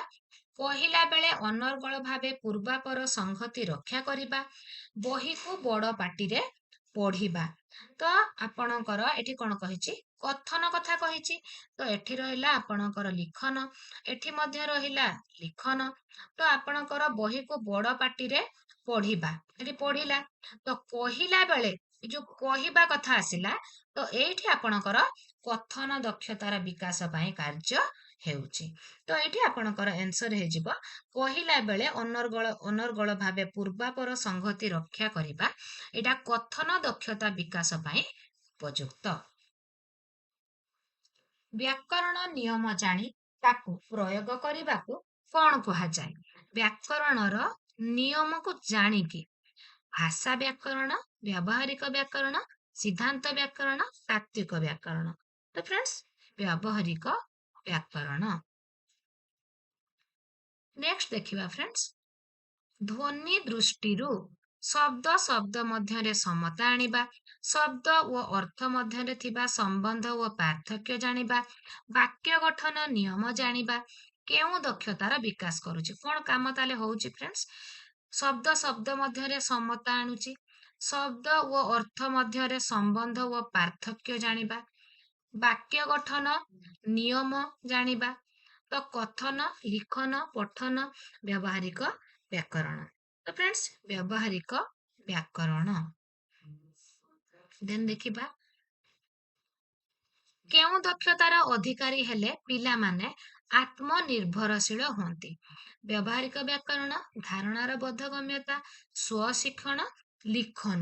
କହିଲା ବେଳେ ଅନର୍ଗଳ ଭାବେ ପୂର୍ବାପର ସଂହତି ରକ୍ଷା କରିବା, ବହିକୁ ବଡ଼ ପାଟିରେ ପଢିବା। ତ ଆପଣଙ୍କର ଏଠି କଣ କହିଛି? କଥନ କଥା କହିଛି। ତ ଏଠି ରହିଲା ଆପଣଙ୍କର ଲିଖନ, ଏଠି ମଧ୍ୟ ରହିଲା ଲିଖନ। ତ ଆପଣଙ୍କର ବହିକୁ ବଡ଼ ପାଟିରେ ପଢିବା, ଏଠି ପଢିଲା। ତ କହିଲା ବେଳେ ଏ ଯୋଉ କହିବା କଥା ଆସିଲା, ତ ଏଇଠି ଆପଣଙ୍କର କଥନ ଦକ୍ଷତାର ବିକାଶ ପାଇଁ କାର୍ଯ୍ୟ ହେଉଛି। ତ ଏଇଠି ଆପଣଙ୍କର ଆନ୍ସର ହେଇଯିବ କହିଲା ବେଳେ ଅନର୍ଗଳ ଭାବେ ପୂର୍ବାପର ସଂହତି ରକ୍ଷା କରିବା, ଏଇଟା କଥନ ଦକ୍ଷତା ବିକାଶ ପାଇଁ ଉପଯୁକ୍ତ। ବ୍ୟାକରଣ ନିୟମ ଜାଣି ତାକୁ ପ୍ରୟୋଗ କରିବାକୁ କଣ କୁହାଯାଏ? ବ୍ୟାକରଣର ନିୟମକୁ ଜାଣିକି। ଭାଷା ବ୍ୟାକରଣ, ବ୍ୟବହାରିକ ବ୍ୟାକରଣ, ସିଦ୍ଧାନ୍ତ ବ୍ୟାକରଣ, ତାତ୍ତ୍ୱିକ ବ୍ୟାକରଣ। ତ ଫ୍ରେଣ୍ଡସ୍ ବ୍ୟବହାରିକ ବ୍ୟାକରଣ। ନେକ୍ସଟ ଦେଖିବା ଫ୍ରେଣ୍ଡସ୍, ଧ୍ୱନି ଦୃଷ୍ଟିରୁ ଶବ୍ଦ ମଧ୍ୟରେ ସମତା ଆଣିବା, ଶବ୍ଦ ଓ ଅର୍ଥ ମଧ୍ୟରେ ଥିବା ସମ୍ବନ୍ଧ ଓ ପାର୍ଥକ୍ୟ ଜାଣିବା, ବାକ୍ୟ ଗଠନ ନିୟମ ଜାଣିବା, କେଉଁ ଦକ୍ଷତାର ବିକାଶ କରୁଛି? କଣ କାମ ତାହେଲେ ହଉଛି ଫ୍ରେଣ୍ଡସ୍? ଶବ୍ଦ ମଧ୍ୟରେ ସମତା ଆଣୁଛି, ଶବ୍ଦ ଓ ଅର୍ଥ ମଧ୍ୟରେ ସମ୍ବନ୍ଧ ଓ ପାର୍ଥକ୍ୟ ଜାଣିବା, ବାକ୍ୟ ଗଠନ ନିୟମ ଜାଣିବା। ତ କଥନ, ଲିଖନ, ପଠନ, ବ୍ୟବହାରିକ ବ୍ୟାକରଣ। ତ ଫ୍ରେଣ୍ଡସ୍ ବ୍ୟବହାରିକ ବ୍ୟାକରଣ। ଦେନ୍ ଦେଖିବା, କେଉଁ ଦକ୍ଷତାର ଅଧିକାରୀ ହେଲେ ପିଲାମାନେ ଆତ୍ମନିର୍ଭରଶୀଳ ହୁଅନ୍ତି? ବ୍ୟବହାରିକ ବ୍ୟାକରଣ, ଧାରଣାର ବୋଧଗମ୍ୟତା, ସ୍ୱଶିକ୍ଷଣ, ଲିଖନ।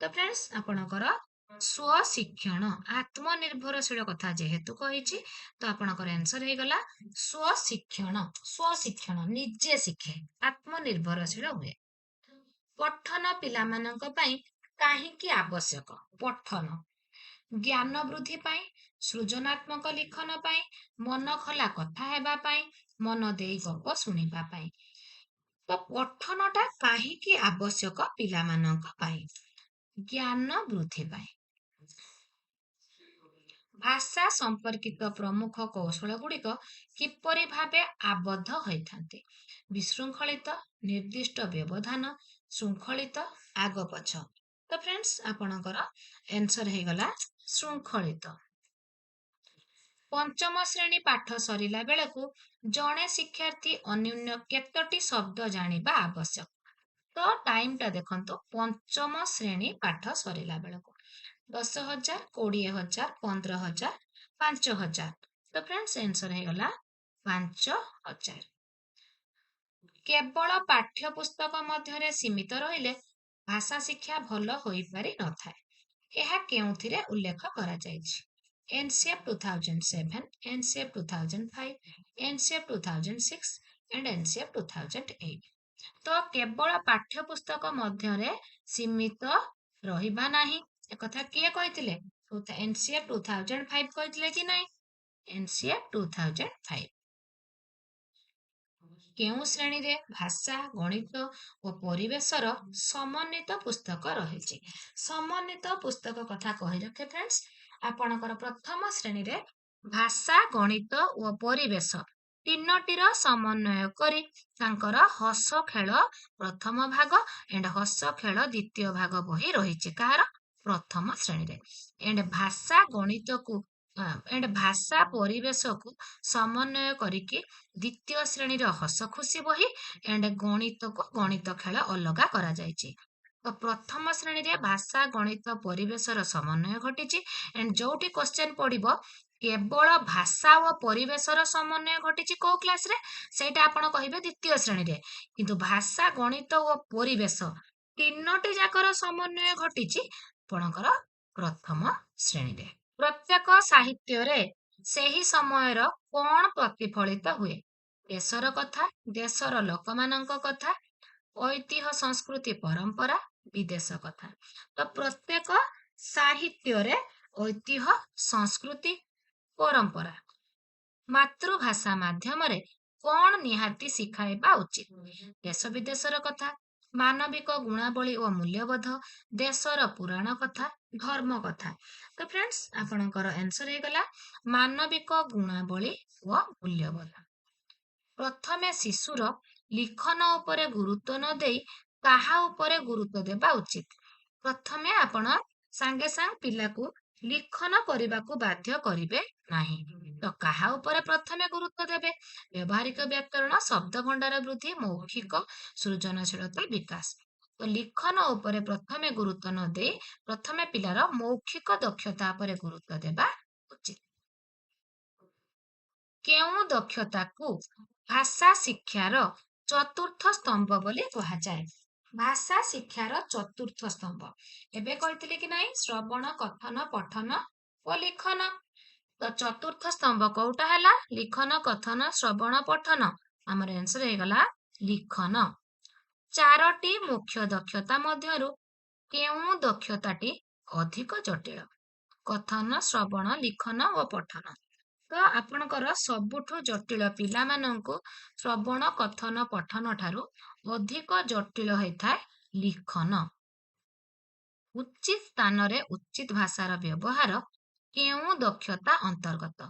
ତ ଫ୍ରେଣ୍ଡସ୍ ଆପଣଙ୍କର ସ୍ୱଶିକ୍ଷଣ, ଆତ୍ମନିର୍ଭରଶୀଳ କଥା ଯେହେତୁ କହିଛି, ତ ଆପଣଙ୍କର ଆନ୍ସର ହେଇଗଲା ସ୍ୱଶିକ୍ଷଣ। ସ୍ୱଶିକ୍ଷଣ, ନିଜେ ଶିଖେ, ଆତ୍ମନିର୍ଭରଶୀଳ ହୁଏ। ପଠନ ପିଲାମାନଙ୍କ ପାଇଁ କାହିଁକି ଆବଶ୍ୟକ? ପଠନ ଜ୍ଞାନ ବୃଦ୍ଧି ପାଇଁ, ସୃଜନାତ୍ମକ ଲିଖନ ପାଇଁ, ମନ ଖୋଲା କଥା ହେବା ପାଇଁ, ମନ ଦେଇ ଗପ ଶୁଣିବା ପାଇଁ। ତ ପଠନଟା କାହିଁକି ଆବଶ୍ୟକ ପିଲାମାନଙ୍କ ପାଇଁ? ଜ୍ଞାନ ବୃଦ୍ଧି ପାଇଁ। ଭାଷା ସମ୍ପର୍କିତ ପ୍ରମୁଖ କୌଶଳ ଗୁଡ଼ିକ କିପରି ଭାବେ ଆବଦ୍ଧ ହୋଇଥାନ୍ତି? ବିଶୃଙ୍ଖଳିତ, ନିର୍ଦ୍ଦିଷ୍ଟ ବ୍ୟବଧାନ, ଶୃଙ୍ଖଳିତ, ଆଗ ପଛ। ତ ଫ୍ରେଣ୍ଡସ୍ ଆପଣଙ୍କର ଆନ୍ସର ହେଇଗଲା ଶୃଙ୍ଖଳିତ। ପଞ୍ଚମ ଶ୍ରେଣୀ ପାଠ ସରିଲା ବେଳକୁ ଜଣେ ଶିକ୍ଷାର୍ଥୀ ଅନ୍ୟୁନ କେତୋଟି ଶବ୍ଦ ଜାଣିବା ଆବଶ୍ୟକ? ତ ଟାଇମଟା ଦେଖନ୍ତୁ, ପଞ୍ଚମ ଶ୍ରେଣୀ ପାଠ ସରିଲା ବେଳକୁ 10,000, 20,000, 15,000, 5,000। ତ ଫ୍ରେଣ୍ଡସ୍ ଆନ୍ସର ହେଇଗଲା 5,000। କେବଳ ପାଠ୍ୟ ପୁସ୍ତକ ମଧ୍ୟରେ ସୀମିତ ରହିଲେ ଭାଷା ଶିକ୍ଷା ଭଲ ହୋଇପାରି ନଥାଏ। ଏହା କେଉଁଥିରେ ଉଲ୍ଲେଖ କରାଯାଇଛି? NCF 2007, NCF 2005, NCF 2006 and NCF 2008। ତ କେବଳ ପାଠ୍ୟ ପୁସ୍ତକ ମଧ୍ୟରେ ସୀମିତ ରହିବା ନାହିଁ, ଏକଥା କିଏ କହିଥିଲେ? NCF 2005 କହିଥିଲେ କି ନାହିଁ? NCF 2005। କେଉଁ ଶ୍ରେଣୀରେ ଭାଷା, ଗଣିତ ଓ ପରିବେଶର ସମନ୍ୱିତ ପୁସ୍ତକ ରହିଛି? ସମନ୍ୱିତ ପୁସ୍ତକ କଥା କହି ରଖେ ଫ୍ରେଣ୍ଡସ୍, ଆପଣଙ୍କର ପ୍ରଥମ ଶ୍ରେଣୀରେ ଭାଷା, ଗଣିତ ଓ ପରିବେଶ ତିନୋଟିର ସମନ୍ୱୟ କରି ତାଙ୍କର ହସ ଖେଳ ପ୍ରଥମ ଭାଗ ଏଣ୍ଡ ହସ ଖେଳ ଦ୍ୱିତୀୟ ଭାଗ ବହି ରହିଛି। କାହାର? ପ୍ରଥମ ଶ୍ରେଣୀରେ। ଏଣ୍ଡ ଭାଷା ଗଣିତକୁ एंड भाषा परिवेश को समन्वय करिकी द्वितीय श्रेणी हस खुशी बही एंड गणित को गणित खेल अलग करा जायछि। तो प्रथम श्रेणी रे भाषा गणित परिवेश समन्वय घटी एंड जोटी क्वेश्चन पड़िबो केवल भाषा और परिवेश समन्वय घटी को क्लास रे सेटा आपण कहिबे द्वितीय श्रेणी रे किंतु भाषा गणित और परिवेश तीनोटी जाकर समन्वय घटी आपणकर प्रथम श्रेणी रे। प्रत्येक साहित्य रे ସେହି ସମୟର କଣ ପ୍ରତିଫଳିତ ହୁଏ? ଦେଶର କଥା, ଦେଶର ଲୋକମାନଙ୍କ କଥା, ଐତିହ୍ୟ ସଂସ୍କୃତି ପରମ୍ପରା, ବିଦେଶ କଥା। ତ ପ୍ରତ୍ୟେକ ସାହିତ୍ୟରେ ଐତିହ୍ୟ ସଂସ୍କୃତି ପରମ୍ପରା ମାତୃଭାଷା ମାଧ୍ୟମରେ କଣ ନିହାତି ଶିଖାଇବା ଉଚିତ? ଦେଶ ବିଦେଶର କଥା, ମାନବିକ ଗୁଣାବଳୀ ଓ ମୂଲ୍ୟବୋଧ, ଦେଶର ପୁରାଣ କଥା, ଧର୍ମ କଥା। ତ ଫ୍ରେଣ୍ଡସ୍ ଆପଣଙ୍କର ଆନ୍ସର ହେଇଗଲା ମାନବିକ ଗୁଣାବଳୀ ଓ ମୂଲ୍ୟବୋଧ। ପ୍ରଥମେ ଶିଶୁର ଲିଖନ ଉପରେ ଗୁରୁତ୍ୱ ନ ଦେଇ କାହା ଉପରେ ଗୁରୁତ୍ୱ ଦେବା ଉଚିତ? ପ୍ରଥମେ ଆପଣ ସାଙ୍ଗେ ସାଙ୍ଗେ ପିଲାକୁ ଲିଖନ କରିବାକୁ ବାଧ୍ୟ କରିବେ ନାହିଁ। ତ କାହା ଉପରେ ପ୍ରଥମେ ଗୁରୁତ୍ୱ ଦେବେ? ବ୍ୟବହାରିକ ବ୍ୟାକରଣ, ଶବ୍ଦ ଭଣ୍ଡାର ବୃଦ୍ଧି, ମୌଖିକ ସୃଜନଶୀଳତା ବିକାଶ। ତ ଲିଖନ ଉପରେ ପ୍ରଥମେ ଗୁରୁତ୍ୱ ନ ଦେଇ ପ୍ରଥମେ ପିଲାର ମୌଖିକ ଦକ୍ଷତା ଉପରେ ଗୁରୁତ୍ୱ ଦେବା ଉଚିତ। କେଉଁ ଦକ୍ଷତାକୁ ଭାଷା ଶିକ୍ଷାର ଚତୁର୍ଥ ସ୍ତମ୍ଭ ବୋଲି କୁହାଯାଏ? ଭାଷା ଶିକ୍ଷାର ଚତୁର୍ଥ ସ୍ତମ୍ଭ ଏବେ କହିଥିଲି କି ନାଇଁ ଶ୍ରବଣ, କଥନ, ପଠନ ଓ ଲିଖନ। ତ ଚତୁର୍ଥ ସ୍ତମ୍ଭ କୋଉଟା ହେଲା? ଲିଖନ, କଥନ, ଶ୍ରବଣ, ପଠନ। ଆମର ଆନ୍ସର ହେଇଗଲା ଲିଖନ। ଚାରୋଟି ମୁଖ୍ୟ ଦକ୍ଷତା ମଧ୍ୟରୁ କେଉଁ ଦକ୍ଷତାଟି ଅଧିକ ଜଟିଳ? କଥନ, ଶ୍ରବଣ, ଲିଖନ ଓ ପଠନ। ତ ଆପଣଙ୍କର ସବୁଠୁ ଜଟିଳ ପିଲାମାନଙ୍କୁ ଶ୍ରବଣ, କଥନ, ପଠନ ଠାରୁ ଅଧିକ ଜଟିଳ ହେଇଥାଏ ଲିଖନ। ଉଚିତ ସ୍ଥାନରେ ଉଚିତ ଭାଷାର ବ୍ୟବହାର କେଉଁ ଦକ୍ଷତା ଅନ୍ତର୍ଗତ?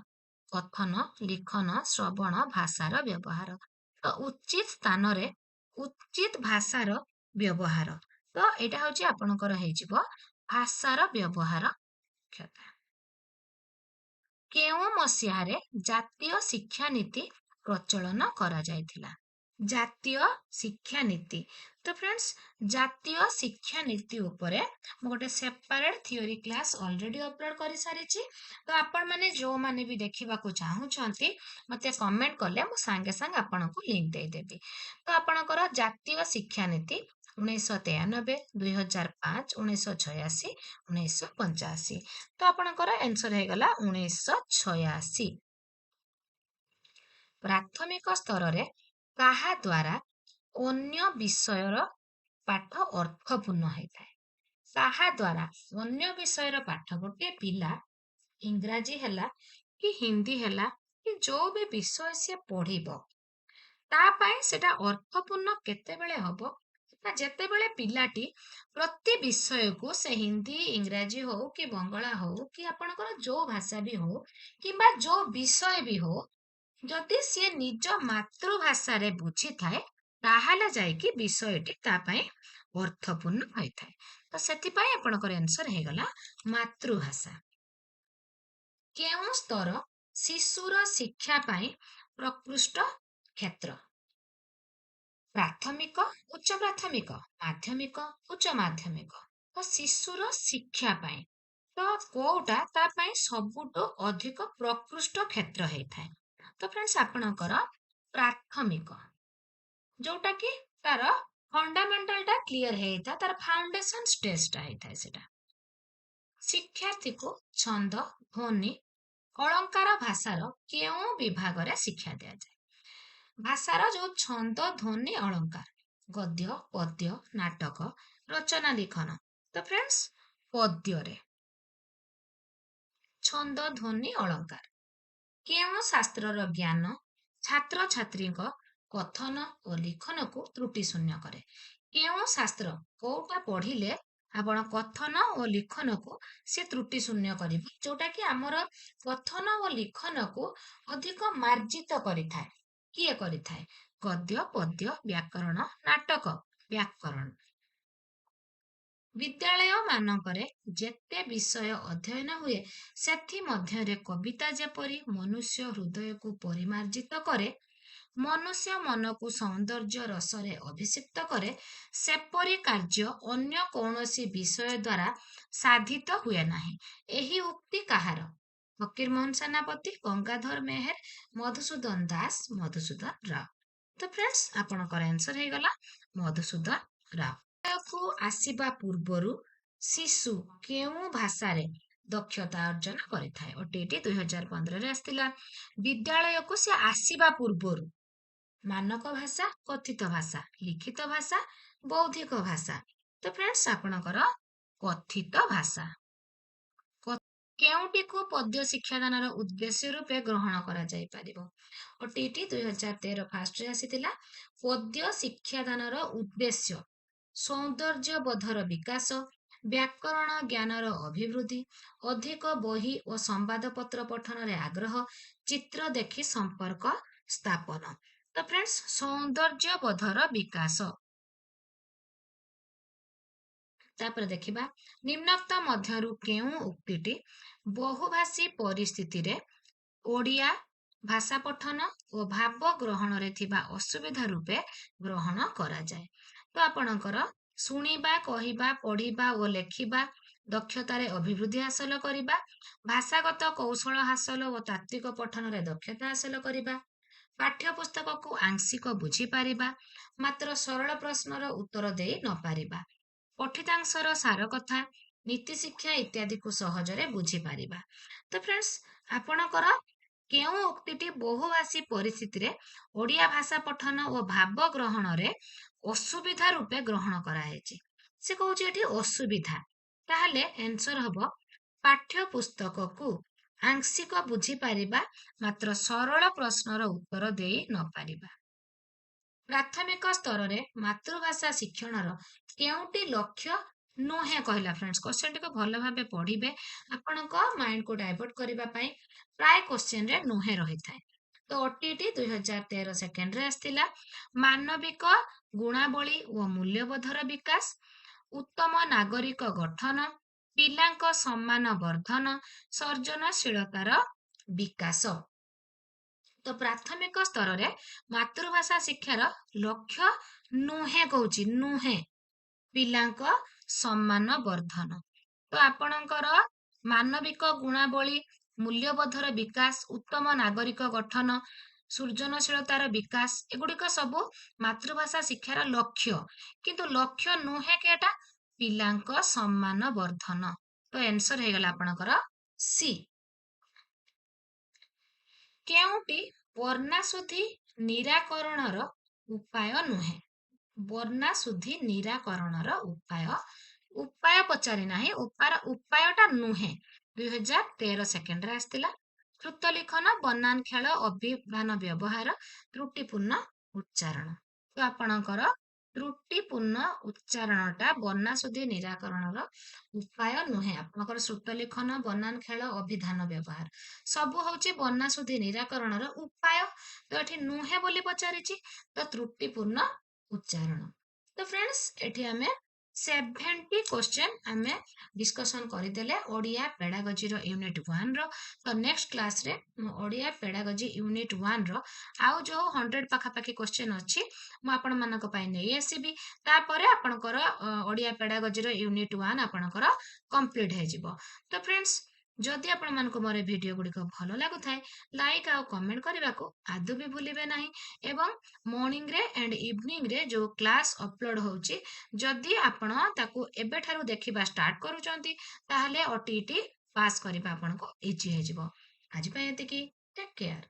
କଥନ, ଲିଖନ, ଶ୍ରବଣ, ଭାଷାର ବ୍ୟବହାର। ତ ଉଚିତ ସ୍ଥାନରେ ଉଚିତ ଭାଷାର ବ୍ୟବହାର। ତ ଏଇଟା ହଉଛି ଆପଣଙ୍କର ହେଇଯିବ ଭାଷାର ବ୍ୟବହାର ଦକ୍ଷତା। କେଉଁ ମସିହାରେ ଜାତୀୟ ଶିକ୍ଷାନୀତି ପ୍ରଚଳନ କରାଯାଇଥିଲା? ଜାତୀୟ ଶିକ୍ଷାନୀତି। ତ ଫ୍ରେଣ୍ଡସ୍ ଜାତୀୟ ଶିକ୍ଷାନୀତି ଉପରେ ମୁଁ ଗୋଟେ separate theory class already upload କରିସାରିଛି। ତ ଆପଣମାନେ ଯୋଉମାନେ ବି ଦେଖିବାକୁ ଚାହୁଁଛନ୍ତି ମତେ କମେଣ୍ଟ କଲେ ମୁଁ ସାଙ୍ଗେ ସାଙ୍ଗେ ଆପଣଙ୍କୁ ଲିଙ୍କ ଦେଇଦେବି। ତ ଆପଣଙ୍କର ଜାତୀୟ ଶିକ୍ଷାନୀତି 1993, 2005, 1986, 1985। ତ ଆପଣଙ୍କର ଆନ୍ସର ହେଇଗଲା 1986। ପ୍ରାଥମିକ ସ୍ତରରେ କାହା ଦ୍ୱାରା ଅନ୍ୟ ବିଷୟର ପାଠ ଅର୍ଥପୂର୍ଣ୍ଣ ହେଇଥାଏ? କାହା ଦ୍ୱାରା ଅନ୍ୟ ବିଷୟର ପାଠ? ଗୋଟିଏ ପିଲା ଇଂରାଜୀ ହେଲା କି ହିନ୍ଦୀ ହେଲା କି ଯୋଉ ବି ବିଷୟ ସିଏ ପଢିବ ତା ପାଇଁ ସେଟା ଅର୍ଥପୂର୍ଣ୍ଣ କେତେବେଳେ ହବ ନା ଯେତେବେଳେ ପିଲାଟି ପ୍ରତି ବିଷୟକୁ ସେ ହିନ୍ଦୀ, ଇଂରାଜୀ ହଉ କି ବଙ୍ଗଳା ହଉ କି ଆପଣଙ୍କର ଯୋଉ ଭାଷା ବି ହଉ କିମ୍ବା ଯୋଉ ବିଷୟ ବି ହଉ ଯଦି ସିଏ ନିଜ ମାତୃଭାଷାରେ ବୁଝିଥାଏ ତାହେଲେ ଯାଇକି ବିଷୟଟି ତା ପାଇଁ ଅର୍ଥପୂର୍ଣ୍ଣ ହୋଇଥାଏ। ତ ସେଥିପାଇଁ ଆପଣଙ୍କର ଆନ୍ସର ହେଇଗଲା ମାତୃଭାଷା। କେଉଁ ସ୍ତର ଶିଶୁର ଶିକ୍ଷା ପାଇଁ ପ୍ରକୃଷ୍ଟ କ୍ଷେତ୍ର? ପ୍ରାଥମିକ, ଉଚ୍ଚ ପ୍ରାଥମିକ, ମାଧ୍ୟମିକ, ଉଚ୍ଚ ମାଧ୍ୟମିକ। ତ ଶିଶୁର ଶିକ୍ଷା ପାଇଁ ତ କୋଉଟା ତା ପାଇଁ ସବୁଠୁ ଅଧିକ ପ୍ରକୃଷ୍ଟ କ୍ଷେତ୍ର ହେଇଥାଏ? ତ ଫ୍ରେଣ୍ଡସ୍ ଆପଣଙ୍କର ପ୍ରାଥମିକ ଯୋଉଟା କି ତାର ଫଣ୍ଡାମେଣ୍ଟାଲଟା କ୍ଲିୟର ହେଇଥାଏ, ତାର ଫାଉଣ୍ଡେସନ ଷ୍ଟେଜଟା ହେଇଥାଏ ସେଟା। ଶିକ୍ଷାର୍ଥୀକୁ ଛନ୍ଦ, ଧ୍ୱନି, ଅଳଙ୍କାର ଭାଷାର କେଉଁ ବିଭାଗରେ ଶିକ୍ଷା ଦିଆଯାଏ? ଭାଷାର ଯୋଉ ଛନ୍ଦ, ଧ୍ୱନି, ଅଳଙ୍କାର, ଗଦ୍ୟ, ପଦ୍ୟ, ନାଟକ, ରଚନା, ଲିଖନ। ତ ଫ୍ରେଣ୍ଡସ୍ ପଦ୍ୟରେ ଛନ୍ଦ, ଧ୍ୱନି, ଅଳଙ୍କାର। କେଉଁ ଶାସ୍ତ୍ରର ଜ୍ଞାନ ଛାତ୍ରଛାତ୍ରୀଙ୍କ କଥନ ଓ ଲିଖନକୁ ତ୍ରୁଟି ଶୂନ୍ୟ କରେ? କେଉଁ ଶାସ୍ତ୍ର କୋଉଟା ପଢିଲେ ଆପଣ କଥନ ଓ ଲିଖନକୁ ସେ ତ୍ରୁଟି ଶୂନ୍ୟ କରିବ ଯୋଉଟା କି ଆମର କଥନ ଓ ଲିଖନକୁ ଅଧିକ ମାର୍ଜିତ କରିଥାଏ? କିଏ କରିଥାଏ? ଗଦ୍ୟ, ପଦ୍ୟ, ବ୍ୟାକରଣ, ନାଟକ, ବ୍ୟାକରଣ। विद्यालय मानकरे जेते विषय अध्ययन हुए सेथि मध्यरे कविता जेपरी मनुष्य हृदय को परिमार्जित करे, मनुष्य मन को सौंदर्य रसरे अभिषिक्त करे, सेपरी कार्य अन्य कौनसी विषय द्वारा साधित हुए नाही। एही उक्ति कहार? फकीर मोहन सेनापति, गंगाधर मेहेर, मधुसूदन दास, मधुसूदन राव। तो फ्रेंड्स आपनकर आंसर हे गला मधुसूदन राव। को आसिबा पूर्वरु शिशु केउ भाषारे दक्षता अर्जन करिथाय? ओटीटी 2015 रे आस्तिला। विद्यालय को से आसिबा पूर्वरु मानक भाषा, कथित भाषा, लिखित भाषा, बौद्धिक भाषा। तो फ्रेंड्स आपनकर कथित भाषा। केउटिको पद्य शिक्षादानर उद्देश्य रूपे ग्रहण करा जाय परिबो? ओटीटी 2013 फास्ट रे आसीतिला। पद्य शिक्षादानर उद्देश्य सौंदर्य बोधर विकास, व्याकरण ज्ञानर अभिवृद्धि, अधिक बही और संवादपत्र पठन रे आग्रह, चित्र देखि संपर्क स्थापन। तो फ्रेंड्स सौंदर्य बोधर विकास। तापर देखिबा निम्नोक्त मध्यरु केउ उक्तिटी बहुभाषी परिस्थिति रे ओडिया भाषा पठन और भाव ग्रहण रे थिबा असुविधा रूपे ग्रहण करा जाए? तो आपणकर शुणिबा, कहिबा, पढ़िबा और लेखिबा दक्षतारे अभिवृद्धि हासिल करिबा, भाषागत कौशल हासिल और तात्विक पठन रे दक्षता हासिल करिबा, पाठ्य पुस्तक को आंशिक बुझी पारिबा, मात्र सरल प्रश्नर उत्तर देई न पारिबा, पठितांशर सार कथा, नीति शिक्षा इत्यादि को सहजरे बुझी पारिबा। तो फ्रेंड्स आपणकर केउ उक्तिटी बहुभाषी परिस्थिति रे ओडिया भाषा पठन और भाव ग्रहण रे असुविधा रूपे ग्रहण करायछि? से कहूछि एठी असुविधा। ताहले आंसर हबो पाठ्य पुस्तक को आंशिक बुझी पारिबा, मात्र सरल प्रश्नर उत्तर देई न पारिबा। प्राथमिक स्तर रे मातृभाषा शिक्षणर केउटी लक्ष्य नुहे कहला? फ्रेंड्स क्वेश्चन टिको भलो भाबे पढ़िबे, आपनक माइंड को डाइवर्ट करिबा पई प्राय क्वेश्चन रे नुहे रही थाए। तो ओटीटी 2013 सेकेंड रे आस्तिला। मानविक गुणावली व मूल्यबोधर विकास, उत्तम नागरिक गठन, पिलांक सम्मान वर्धन, सर्जनशीलतार विकास। तो प्राथमिक स्तर रे मातृभाषा शिक्षार लक्ष्य नुहे कहूची, नुहे पिलांक सम्मान वर्धन। तो आपणकर मानविक गुणावली, मूल्यबोधर विकास, उत्तम नागरिक गठन, सृजनशीलतार विकास एगुड़िक सबू मातृभाषा शिक्षार लक्ष्य, किंतु लक्ष्य नुहे केटा पिलांक सम्मान वर्धन। तो आंसर हे गला आपणकर सी। केउटी वर्णाशुद्धि निराकरणर उपाय नुहे? वर्णाशुद्धि निराकरणर उपाय, उपाय पचारि नाही, उपायटा नुहे। 2013 सेकेंड रे आस्तिला। श्रुत लिखन, बनान खेल, अभिधान व्यवहार, त्रुटिपूर्ण उच्चारण। तो आपणकर त्रुटिपूर्ण उच्चारणटा वर्णाशुद्धि निराकरणर उपाय नुहे। आपणकर श्रुत लिखन, बनान खेल, अभिधान व्यवहार सबु होची वर्णाशुद्धि निराकरणर उपाय। तो एठी नुहे बोली पचारिछि, तो त्रुटिपूर्ण उच्चारण। तो फ्रेंड्स एठी हमें 70 क्वेश्चन आमे डिस्कशन करिदेले ओडिया पेडागोजी रो यूनिट 1 रो। तो नेक्स्ट क्लास रे ओडिया पेडागोजी यूनिट 1 रो आउ जो 100 पाखापाखी क्वेश्चन अछि मु आपण मानक पई नै आसीबी। तापरे आपणकर ओडिया पेडागोजी रो यूनिट 1 आपणकर कंप्लीट हे जिवो। तो फ्रेंड्स जदि आपण मानको मोर वीडियो गुडी को भलो लागु थाए लाइक आ कमेंट करबा को आदु भी भूलिबे नाही। एवं मॉर्निंग रे एंड इवनिंग रे जो क्लास अपलोड होची जदि आपण ताकू एबे ठारू देखिबा स्टार्ट करूचंती ताहले ओटीटी पास करबा आपण को इजी हे जिवो। आज पय एतिकी टेक केयर।